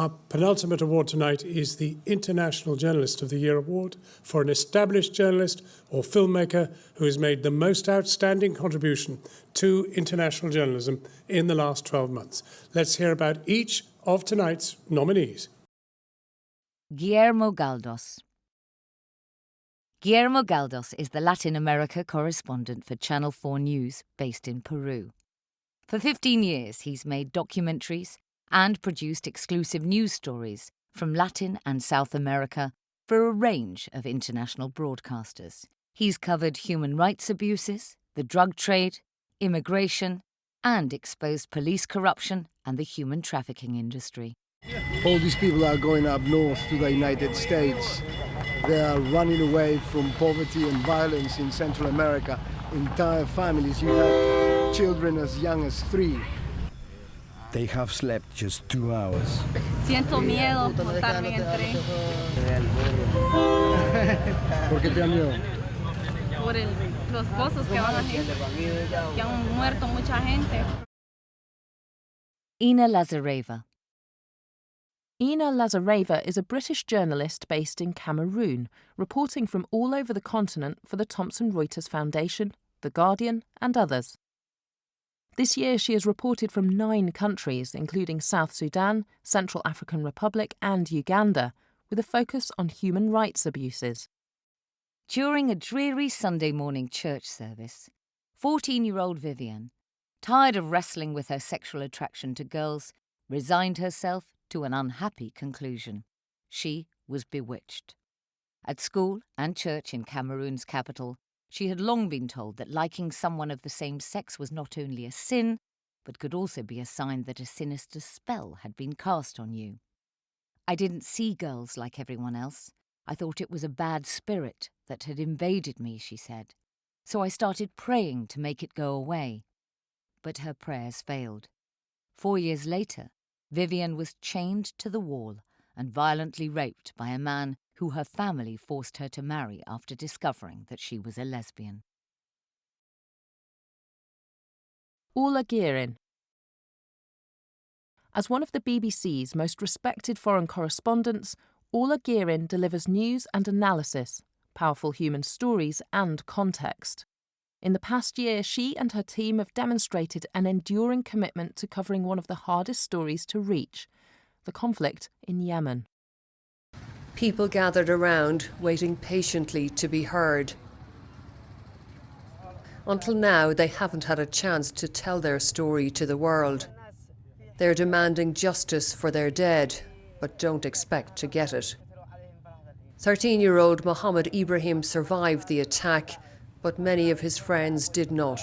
Our penultimate award tonight is the International Journalist of the Year Award for an established journalist or filmmaker who has made the most outstanding contribution to international journalism in the last 12 months. Let's hear about each of tonight's nominees. Guillermo Galdos. Guillermo Galdos is the Latin America correspondent for Channel 4 News based in Peru. For 15 years, he's made documentaries and produced exclusive news stories from Latin and South America for a range of international broadcasters. He's covered human rights abuses, the drug trade, immigration, and exposed police corruption and the human trafficking industry. All these people are going up north to the United States. They are running away from poverty and violence in Central America. Entire families, you have children as young as 3. They have slept just 2 hours. Siento miedo montarme en el tren. ¿Por qué te da miedo? Por los pozos que van a gente, que han muerto mucha gente. Ina Lazareva. Ina Lazareva is a British journalist based in Cameroon, reporting from all over the continent for the Thomson Reuters Foundation, The Guardian, and others. This year she has reported from 9 countries, including South Sudan, Central African Republic, and Uganda, with a focus on human rights abuses. During a dreary Sunday morning church service, 14-year-old Vivian, tired of wrestling with her sexual attraction to girls, resigned herself to an unhappy conclusion. She was bewitched. At school and church in Cameroon's capital, she had long been told that liking someone of the same sex was not only a sin, but could also be a sign that a sinister spell had been cast on you. I didn't see girls like everyone else. I thought it was a bad spirit that had invaded me, she said. So I started praying to make it go away. But her prayers failed. 4 years later, Vivian was chained to the wall and violently raped by a man who her family forced her to marry after discovering that she was a lesbian. Oleg Ivanov. As one of the BBC's most respected foreign correspondents, Oleg Ivanov delivers news and analysis, powerful human stories and context. In the past year, she and her team have demonstrated an enduring commitment to covering one of the hardest stories to reach, the conflict in Yemen. People gathered around, waiting patiently to be heard. Until now, they haven't had a chance to tell their story to the world. They're demanding justice for their dead, but don't expect to get it. 13-year-old Mohammed Ibrahim survived the attack, but many of his friends did not.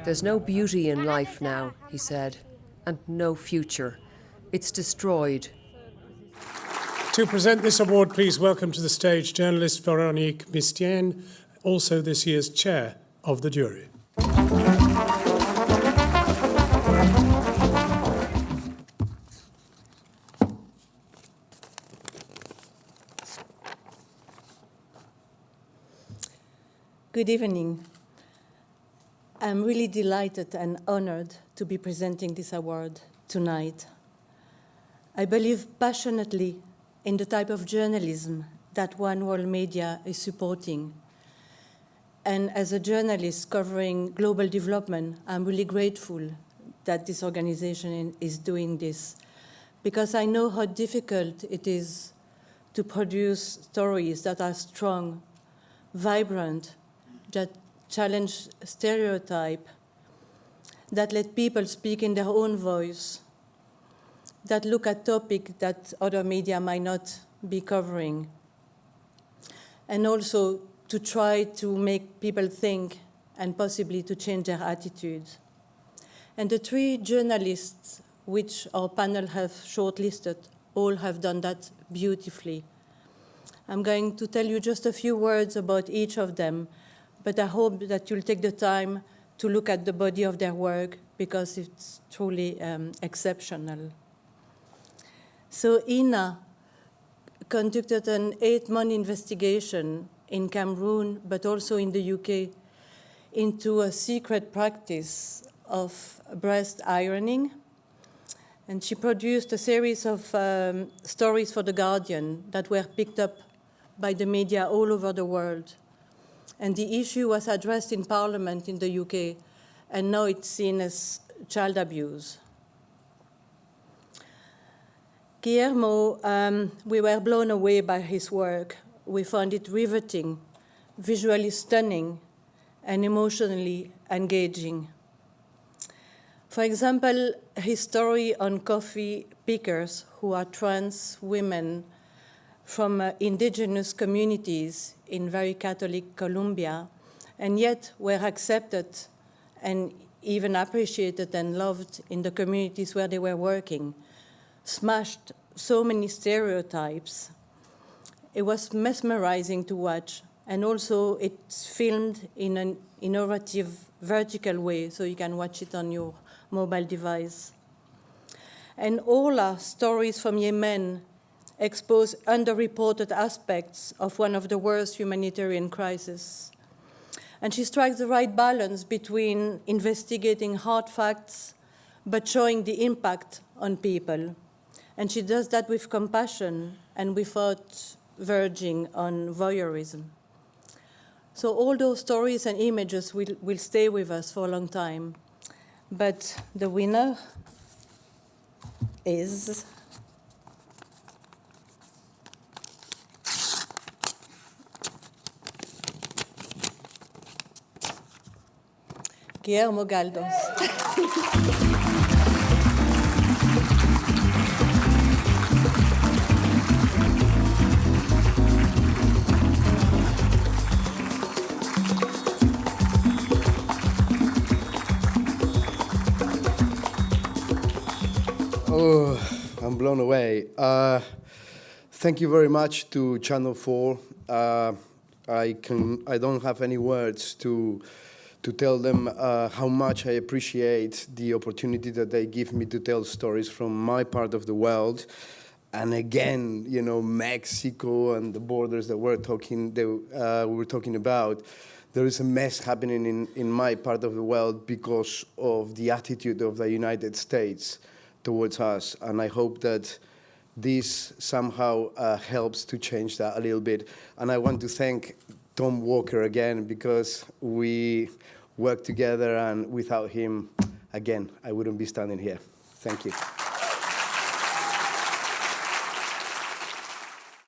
There's no beauty in life now, he said, and no future. It's destroyed. To present this award, please welcome to the stage journalist Véronique Mistienne, also this year's chair of the jury. Good evening. I'm really delighted and honored to be presenting this award tonight. I believe passionately in the type of journalism that One World Media is supporting. And as a journalist covering global development, I'm really grateful that this organization is doing this, because I know how difficult it is to produce stories that are strong, vibrant, that challenge stereotype, that let people speak in their own voice, that look at topics that other media might not be covering, and also to try to make people think and possibly to change their attitudes. And the 3 journalists which our panel have shortlisted all have done that beautifully. I'm going to tell you just a few words about each of them, but I hope that you'll take the time to look at the body of their work, because it's truly exceptional. So Ina conducted an 8-month investigation in Cameroon, but also in the UK, into a secret practice of breast ironing And she produced a series of stories for The Guardian that were picked up by the media all over the world. And the issue was addressed in Parliament in the UK, and now it's seen as child abuse. Guillermo, we were blown away by his work. We found it riveting, visually stunning, and emotionally engaging. For example, his story on coffee pickers who are trans women from indigenous communities in very Catholic Colombia, and yet were accepted and even appreciated and loved in the communities where they were working, smashed so many stereotypes. It was mesmerizing to watch, and also it's filmed in an innovative vertical way, so you can watch it on your mobile device. And all our stories from Yemen expose underreported aspects of one of the worst humanitarian crises. And she strikes the right balance between investigating hard facts but showing the impact on people. And she does that with compassion and without verging on voyeurism. So all those stories and images will stay with us for a long time. But the winner is Guillermo Galdos. Oh, I'm blown away. Thank you very much to Channel 4. I don't have any words to tell them how much I appreciate the opportunity that they give me to tell stories from my part of the world. And again, you know, Mexico and the borders that we were talking about. There is a mess happening in my part of the world because of the attitude of the United States towards us. And I hope that this somehow helps to change that a little bit. And I want to thank Tom Walker again, because we worked together, and without him, again, I wouldn't be standing here. Thank you.